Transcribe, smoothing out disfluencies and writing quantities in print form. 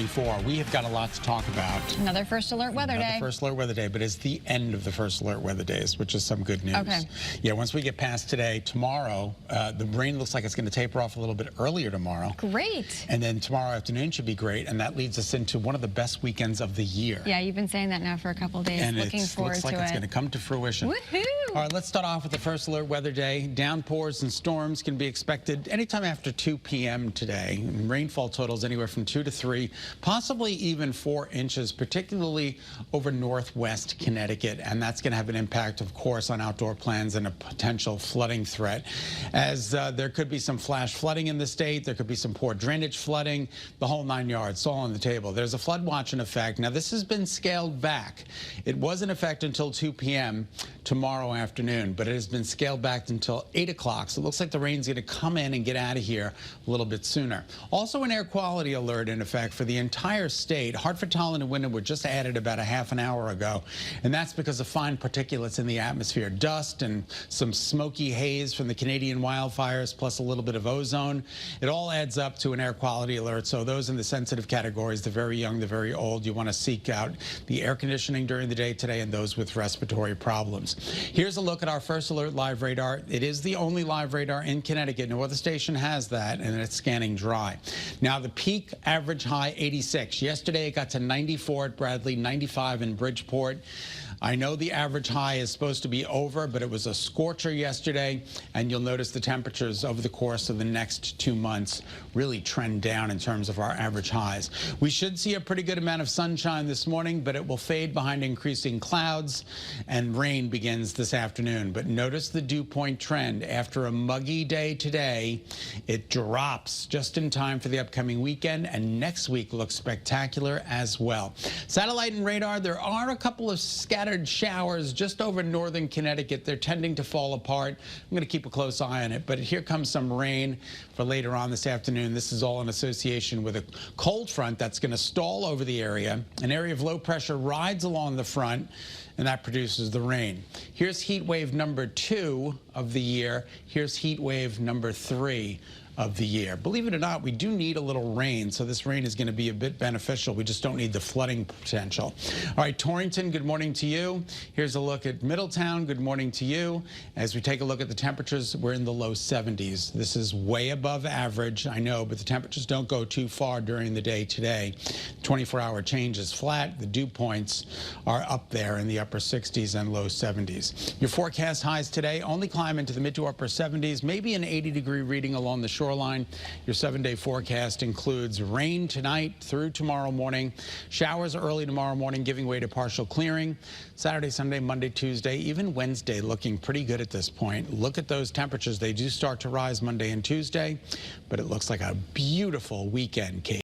Before. We have got a lot to talk about. Another first alert weather day. First alert weather day, but it's the end of the first alert weather days, which is some good news. Okay. Yeah, once we get past today, tomorrow, the rain looks like it's going to taper off a little bit earlier tomorrow. Great. And then tomorrow afternoon should be great, and that leads us into one of the best weekends of the year. Yeah, you've been saying that now for a couple of days. And Looking forward looks like to it's it. going to come to fruition. Woohoo! All right, let's start off with the first alert weather day. Downpours and storms can be expected anytime after 2 p.m. today. Rainfall totals anywhere from 2 to 3, possibly even 4 inches, particularly over northwest Connecticut. And that's going to have an impact, of course, on outdoor plans and a potential flooding threat. As there could be some flash flooding in the state, there could be some poor drainage flooding, the whole 9 yards. It's all on the table. There's a flood watch in effect. Now, this has been scaled back. It was in effect until 2 p.m. tomorrow afternoon, but it has been scaled back until 8 o'clock. So it looks like the rain's going to come in and get out of here a little bit sooner. Also, an air quality alert in effect for the entire state. Hartford, Tolland, and Windham were just added about a half an hour ago, and that's because of fine particulates in the atmosphere. Dust and some smoky haze from the Canadian wildfires, plus a little bit of ozone. It all adds up to an air quality alert. So those in the sensitive categories, the very young, the very old, you want to seek out the air conditioning during the day today, and those with respiratory problems. Here's a look at our first alert live radar. It is the only live radar in Connecticut. No other station has that, and it's scanning dry. Now, the peak average high 86. Yesterday, it got to 94 at Bradley, 95 in Bridgeport. I know the average high is supposed to be over, but it was a scorcher yesterday, and you'll notice the temperatures over the course of the next 2 months really trend down in terms of our average highs. We should see a pretty good amount of sunshine this morning, but it will fade behind increasing clouds, and rain begins this afternoon. But notice the dew point trend. After a muggy day today, it drops just in time for the upcoming weekend, and next week looks spectacular as well. Satellite and radar, there are a couple of scattered showers just over northern Connecticut. They're tending to fall apart. I'm going to keep a close eye on it, but here comes some rain for later on this afternoon. This is all in association with a cold front that's going to stall over the area. An area of low pressure rides along the front, and that produces the rain. Here's heat wave number 2 of the year. Here's heat wave number 3 of the year. Believe it or not, we do need a little rain, so this rain is going to be a bit beneficial. We just don't need the flooding potential. All right, Torrington, good morning to you. Here's a look at Middletown. Good morning to you. As we take a look at the temperatures, we're in the low 70s. This is way above average, I know, but the temperatures don't go too far during the day today. 24-hour change is flat. The dew points are up there in the upper 60s and low 70s. Your forecast highs today only climb into the mid to upper 70s, maybe an 80-degree reading along the shoreline. Your 7-day forecast includes rain tonight through tomorrow morning, showers early tomorrow morning, giving way to partial clearing. Saturday, Sunday, Monday, Tuesday, even Wednesday looking pretty good at this point. Look at those temperatures. They do start to rise Monday and Tuesday, but it looks like a beautiful weekend, Kate.